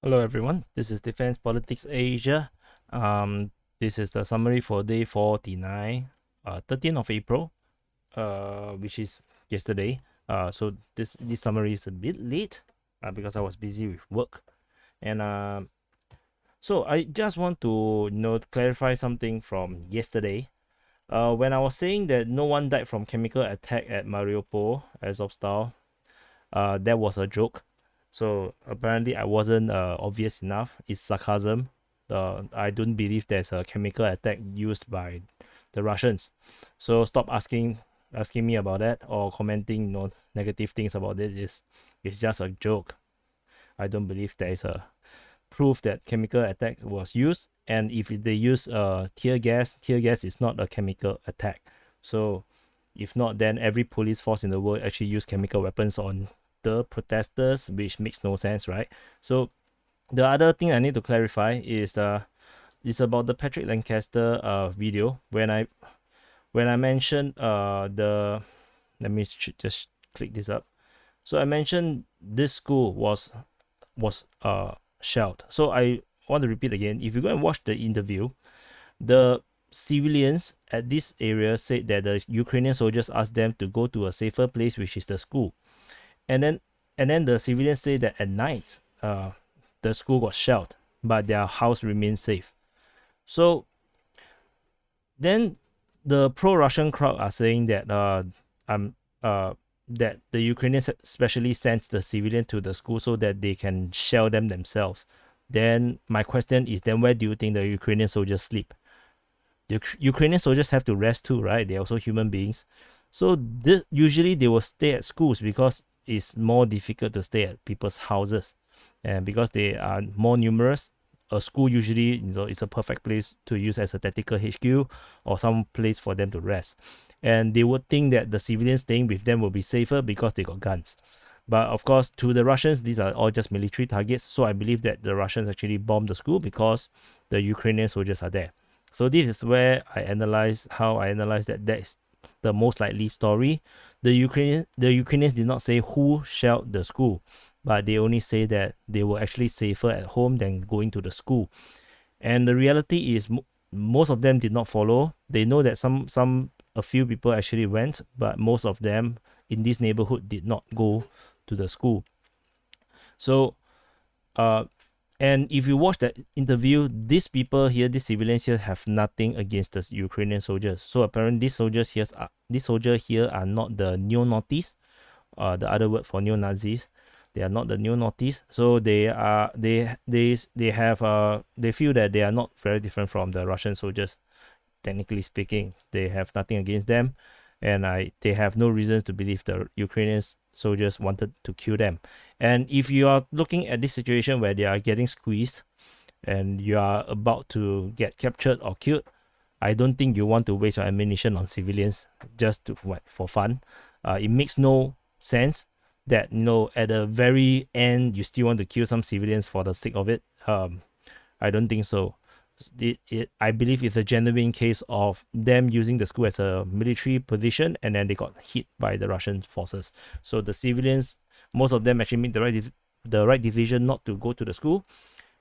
Hello everyone, this is Defense Politics Asia. This is the summary for day 49, 13th of April, which is yesterday. So this summary is a bit late because I was busy with work. And so I just want to clarify something from yesterday. When I was saying that no one died from chemical attack at Mariupol, Azovstal, that was a joke. So apparently I wasn't obvious enough. It's sarcasm. I don't believe there's a chemical attack used by the Russians. So stop asking me about that or commenting negative things about it. It's just a joke. I don't believe there is a proof that chemical attack was used. And if they use tear gas is not a chemical attack. So if not, then every police force in the world actually use chemical weapons on the protesters, which makes no sense, right? So the other thing I need to clarify is about the Patrick Lancaster video. When I mentioned let me just click this up. So I mentioned this school was shelled. So I want to repeat again. If you go and watch the interview, the civilians at this area said that the Ukrainian soldiers asked them to go to a safer place, which is the school. And then the civilians say that at night, the school got shelled, but their house remained safe. So then the pro-Russian crowd are saying that that the Ukrainians specially sent the civilian to the school so that they can shell them themselves. Then my question is, then where do you think the Ukrainian soldiers sleep? The Ukrainian soldiers have to rest too, right? They're also human beings. So usually they will stay at schools because it's more difficult to stay at people's houses, and because they are more numerous, a school usually is a perfect place to use as a tactical HQ or some place for them to rest. And they would think that the civilians staying with them will be safer because they got guns. But of course, to the Russians, these are all just military targets. So I believe that the Russians actually bombed the school because the Ukrainian soldiers are there. So this is where I analyze that is the most likely story. The Ukrainians did not say who shelled the school, but they only say that they were actually safer at home than going to the school. And the reality is most of them did not follow. They know that a few people actually went, but most of them in this neighborhood did not go to the school. So and if you watch that interview, these civilians here have nothing against the Ukrainian soldiers. So apparently these soldiers here are not the neo-Nazis, the other word for neo-Nazis. They are not the neo-Nazis. So they feel that they are not very different from the Russian soldiers. Technically speaking, they have nothing against them, and they have no reasons to believe the Ukrainian soldiers wanted to kill them. And if you are looking at this situation where they are getting squeezed and you are about to get captured or killed, I don't think you want to waste your ammunition on civilians just for fun. It makes no sense that at the very end you still want to kill some civilians for the sake of it. I don't think so. I believe it's a genuine case of them using the school as a military position, and then they got hit by the Russian forces. So the civilians, most of them actually made the right decision not to go to the school,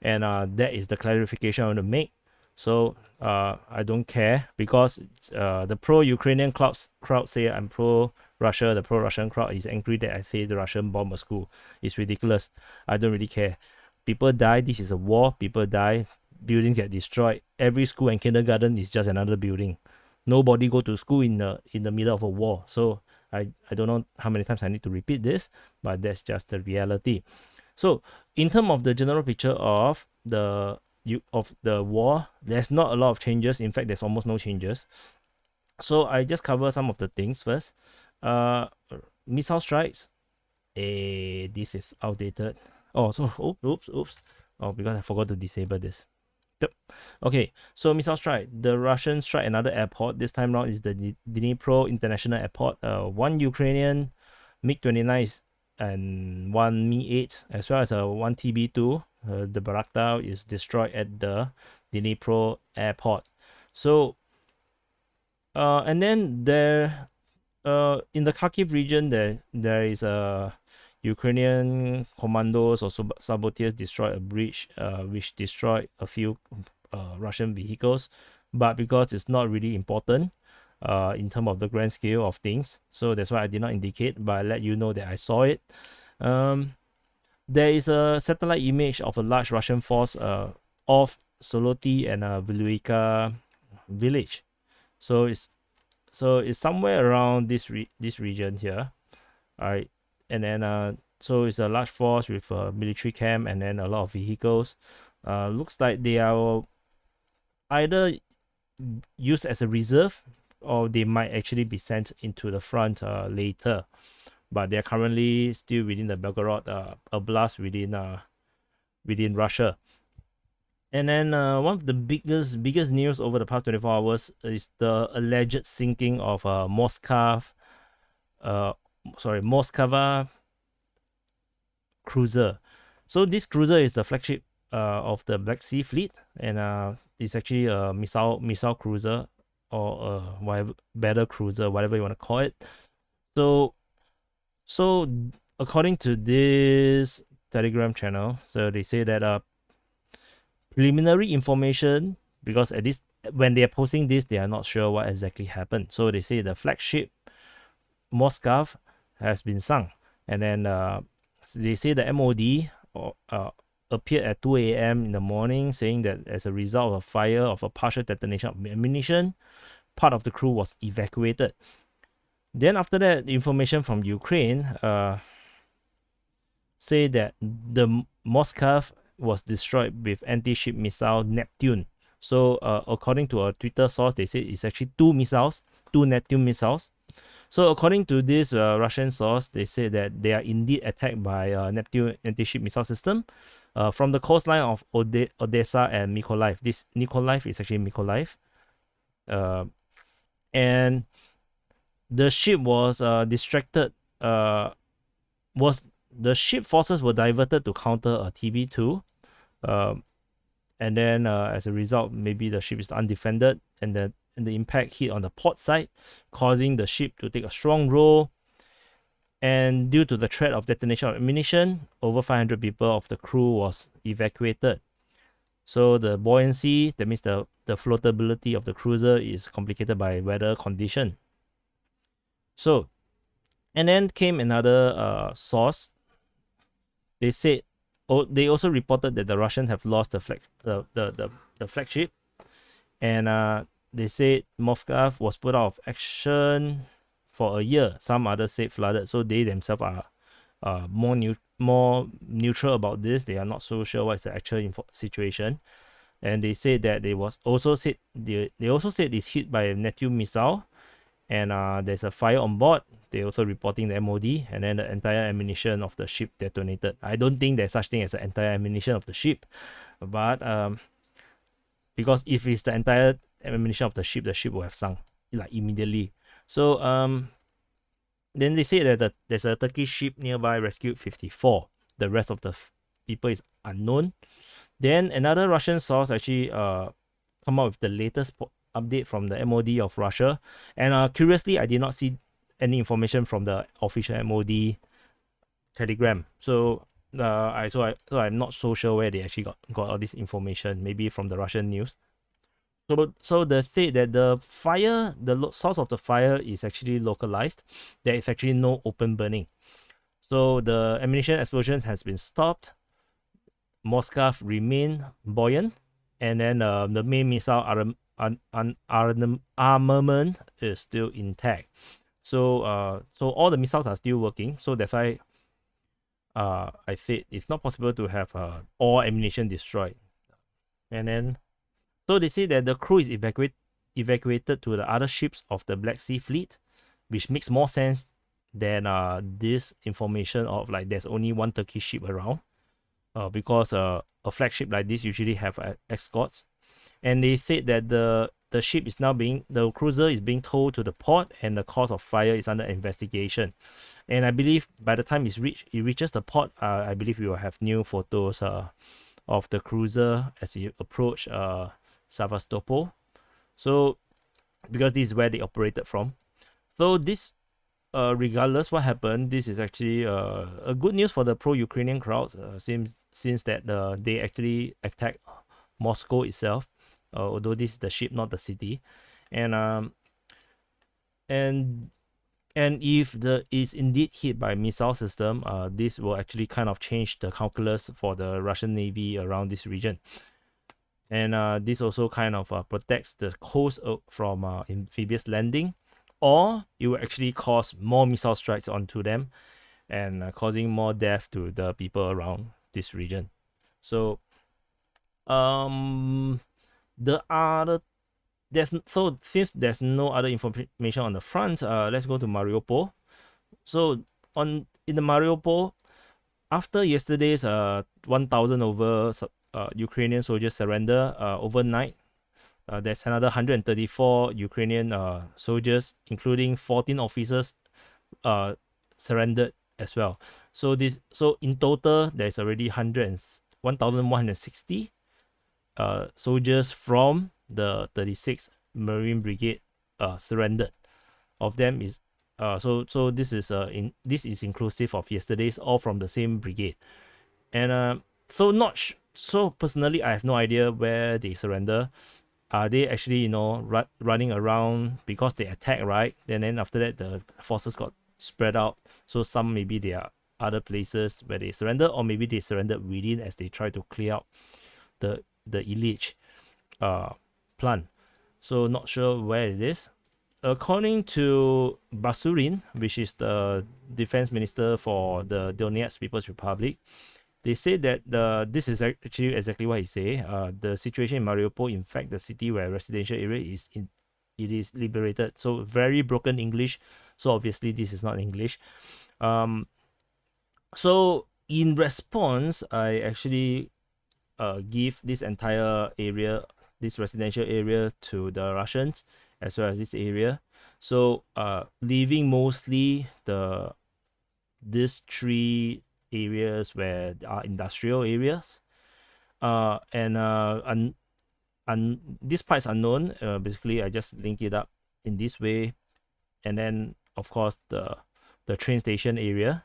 and that is the clarification I want to make. So I don't care because the pro-Ukrainian crowd say I'm pro-Russia. The pro-Russian crowd is angry that I say the Russian bomb a school. It's ridiculous. I don't really care. People die. This is a war. People die. Buildings get destroyed. Every school and kindergarten is just another building. Nobody go to school in the middle of a war. So I don't know how many times I need to repeat this, but that's just the reality. So in terms of the general picture of the war, there's not a lot of changes. In fact, there's almost no changes. So I just cover some of the things first. Missile strikes. This is outdated. Oops. Oh, because I forgot to disable this. Okay, so missile strike. The Russians strike another airport. This time around is the Dnipro International Airport. One Ukrainian MiG-29 and one Mi-8, as well as one TB2. The Bayraktar is destroyed at the Dnipro Airport. So, and then there, in the Kharkiv region, there is a Ukrainian commandos or saboteurs destroyed a bridge, which destroyed a few Russian vehicles, but because it's not really important in terms of the grand scale of things, so that's why I did not indicate, but I let you know that I saw it. There is a satellite image of a large Russian force off Soloti and Viluika village. So it's somewhere around this region here. Alright, and then so it's a large force with a military camp and then a lot of vehicles. Looks like they are either used as a reserve or they might actually be sent into the front later. But they are currently still within the Belgorod oblast within Russia. And then one of the biggest news over the past 24 hours is the alleged sinking of Moskva cruiser. So this cruiser is the flagship of the Black Sea Fleet, and it's actually a missile cruiser or whatever, battle cruiser, whatever you want to call it. So according to this Telegram channel, so they say that preliminary information, because at this when they are posting this, they are not sure what exactly happened. So they say the flagship Moskva has been sunk, and then they say the MOD appeared at 2 a.m. in the morning, saying that as a result of fire of a partial detonation of ammunition, part of the crew was evacuated. Then after that, the information from Ukraine say that the Moskva was destroyed with anti-ship missile Neptune. So according to a Twitter source, they say it's actually two Neptune missiles. So according to this Russian source, they say that they are indeed attacked by Neptune anti-ship missile system from the coastline of Odessa and Mykolaiv. This Mykolaiv is actually Mykolaiv. And the ship was distracted. The ship forces were diverted to counter a TB2. And then as a result, maybe the ship is undefended, and the impact hit on the port side, causing the ship to take a strong roll. And due to the threat of detonation of ammunition, over 500 people of the crew was evacuated. So the buoyancy, that means the floatability of the cruiser, is complicated by weather condition. So, and then came another source. They said, they also reported that the Russians have lost the flagship, and they said Moskva was put out of action for a year. Some others said flooded. So they themselves are more neutral about this. They are not so sure what's the actual situation. And they said that they also said it's hit by a Neptune missile, and there's a fire on board. They also reporting the MOD, and then the entire ammunition of the ship detonated. I don't think there's such thing as the entire ammunition of the ship, but because if it's the entire ammunition of the ship will have sunk like immediately. So then they say that there's a Turkish ship nearby rescued 54. The rest of the people is unknown. Then another Russian source actually come out with the latest update from the MOD of Russia, and curiously, I did not see any information from the official MOD Telegram. So I'm not so sure where they actually got all this information. Maybe from the Russian news. So they say that the fire, the source of the fire is actually localized. There is actually no open burning. So the ammunition explosion has been stopped. Moskva remain buoyant, and then the main missile armament is still intact. So all the missiles are still working. So that's why I said it's not possible to have all ammunition destroyed. And then so they say that the crew is evacuated to the other ships of the Black Sea Fleet, which makes more sense than this information of like there's only one Turkish ship around, because a flagship like this usually have escorts. And they said that the cruiser is being towed to the port, and the cause of fire is under investigation. And I believe by the time it reaches the port, I believe we will have new photos of the cruiser as it approach Sevastopol. So because this is where they operated from. So this regardless what happened, this is actually a good news for the pro-Ukrainian crowds. Since that they actually attacked Moscow itself, although this is the ship, not the city, and and if the is indeed hit by missile system, this will actually kind of change the calculus for the Russian Navy around this region. And this also kind of protects the coast from amphibious landing, or it will actually cause more missile strikes onto them and causing more death to the people around this region. So the other since there's no other information on the front, let's go to Mariupol. So in the Mariupol, after yesterday's 1,000 over Ukrainian soldiers surrender overnight, there's another 134 Ukrainian soldiers, including 14 officers, surrendered as well. So in total, there's already 1,160 soldiers from the 36th Marine Brigade surrendered. Of them is so this is inclusive of yesterday's, all from the same brigade. And so personally, I have no idea where they surrender. Are they actually running around because they attack, right? Then after that the forces got spread out, so some maybe they are other places where they surrender, or maybe they surrendered within as they try to clear out the Illich plant. So not sure where it is. According to Basurin, which is the defense minister for the Donetsk People's Republic, they say that this is actually exactly what he say. The situation in Mariupol, in fact, the city where residential area is liberated. So very broken English. So obviously this is not English. So in response, I actually give this entire area, this residential area, to the Russians, as well as this area. So leaving mostly these three areas where are industrial areas, and this part is unknown. Basically I just link it up in this way, and then of course the train station area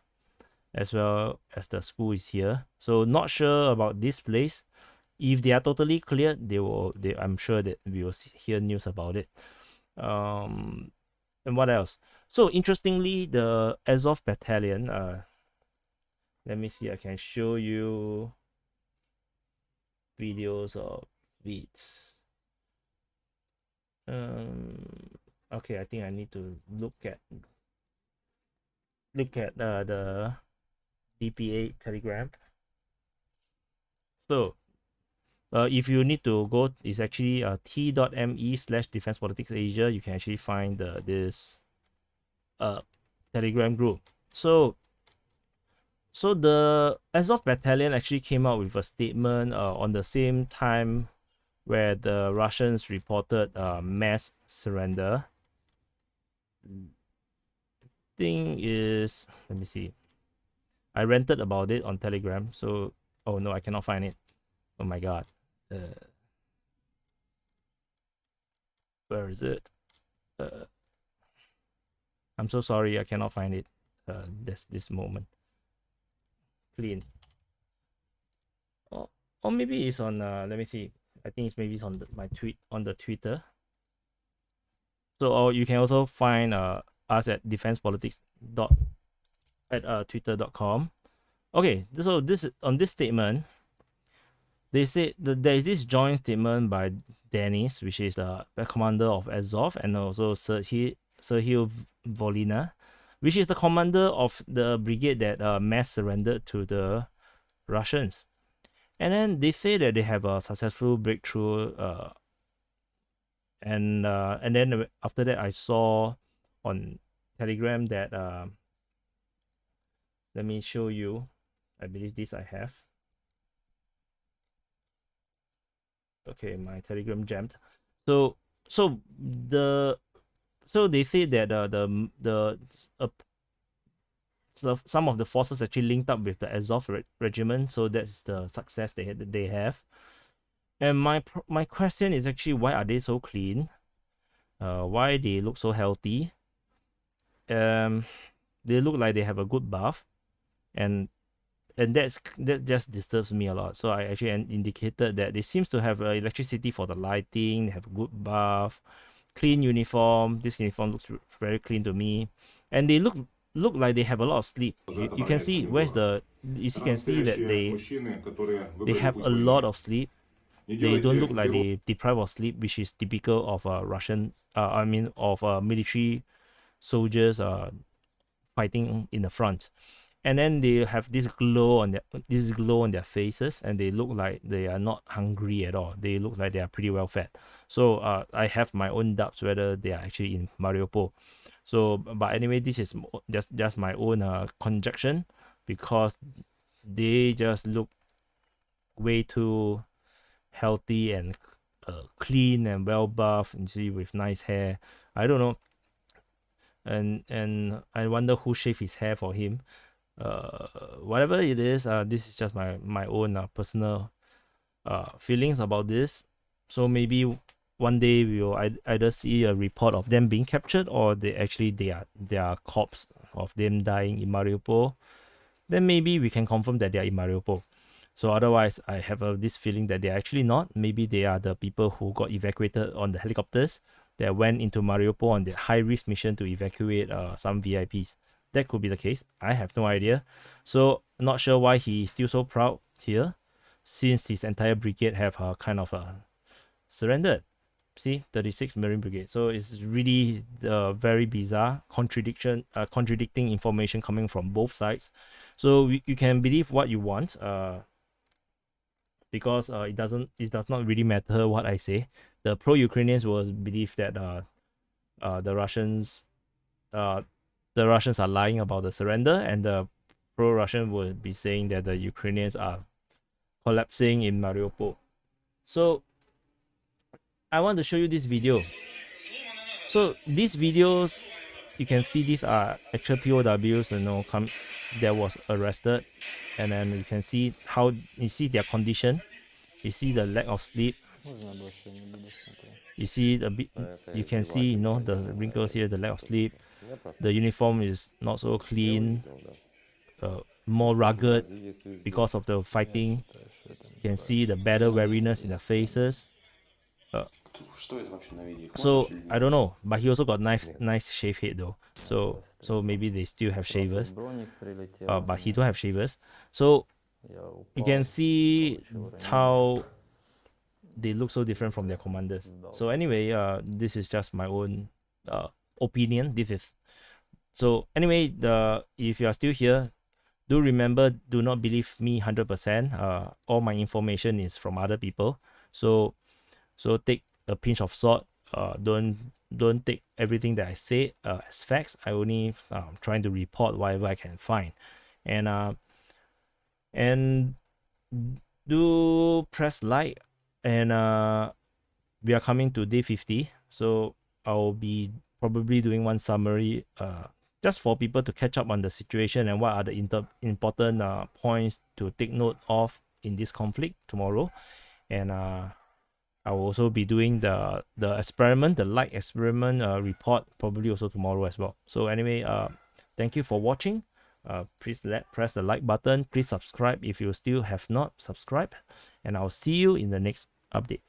as well as the school is here. So not sure about this place. If they are totally cleared, I'm sure that we will hear news about it. And what else? So interestingly, the Azov battalion, let me see, I can show you videos of it. Okay, I think I need to look at the DPA Telegram. So if you need to go, it's actually t.me/Defense Politics Asia. You can actually find this Telegram group. So the Azov battalion actually came out with a statement on the same time where the Russians reported mass surrender. Thing is, let me see. I ranted about it on Telegram. So, oh no, I cannot find it. Oh my god. Where is it? I'm so sorry, I cannot find it. This moment. Clean. Or maybe it's on. Let me see. I think it's on my tweet on the Twitter. So you can also find us at defensepolitics.twitter.com. Okay, so on this statement, they say that there is this joint statement by Denis, which is the commander of Azov, and also Serhiy Volina, which is the commander of the brigade that mass surrendered to the Russians. And then they say that they have a successful breakthrough, and then after that I saw on Telegram that let me show you. I believe this I have. Okay, my Telegram jammed. So they say that some of the forces actually linked up with the Azov regiment, so that's the success they have. And my question is actually, why are they so clean? Why they look so healthy? they look like they have a good buff, and that just disturbs me a lot. So I actually indicated that they seems to have electricity for the lighting, they have a good buff, clean uniform. This uniform looks very clean to me, and they look like they have a lot of sleep. You can see where's the can see that they have a lot of sleep. They don't look like they deprived of sleep, which is typical of a Russian. I mean of military soldiers fighting in the front. And then they have this glow on their faces, and they look like they are not hungry at all. They look like they are pretty well fed. So I have my own doubts whether they are actually in Mariupol. So, but anyway, this is just my own conjecture, because they just look way too healthy and clean and well buffed, and see, with nice hair. I don't know, and I wonder who shaved his hair for him. Whatever it is, this is just my own personal feelings about this. So maybe one day we will either see a report of them being captured, or they are corpse of them dying in Mariupol. Then maybe we can confirm that they are in Mariupol. So otherwise, I have this feeling that they are actually not. Maybe they are the people who got evacuated on the helicopters that went into Mariupol on the high-risk mission to evacuate some VIPs. That could be the case. I have no idea. So not sure why he's still so proud here, since his entire brigade have kind of surrendered. See, 36 Marine Brigade. So it's really very bizarre contradicting information coming from both sides. So you can believe what you want, because it does not really matter what I say. The pro-Ukrainians will believe that the Russians are lying about the surrender, and the pro-Russian will be saying that the Ukrainians are collapsing in Mariupol. So I want to show you this video. So these videos, you can see these are actual POWs, that was arrested, and then you can see how you see their condition. You see the lack of sleep. You see you can see the wrinkles here, the lack of sleep. The uniform is not so clean, more rugged because of the fighting. You can see the battle weariness in their faces. So I don't know, but he also got nice shave head though. So maybe they still have shavers, but he don't have shavers. So you can see how they look so different from their commanders. So anyway, this is just my own opinion. So anyway, if you are still here, do remember, do not believe me 100%. All my information is from other people. So take a pinch of salt. Don't take everything that I say as facts. I only trying to report whatever I can find, and do press like, and we are coming to day 50. So I'll be probably doing one summary just for people to catch up on the situation and what are the important points to take note of in this conflict tomorrow. And I will also be doing the experiment, the light experiment report, probably also tomorrow as well. So anyway, thank you for watching. Please press the like button. Please subscribe if you still have not subscribed, and I'll see you in the next update.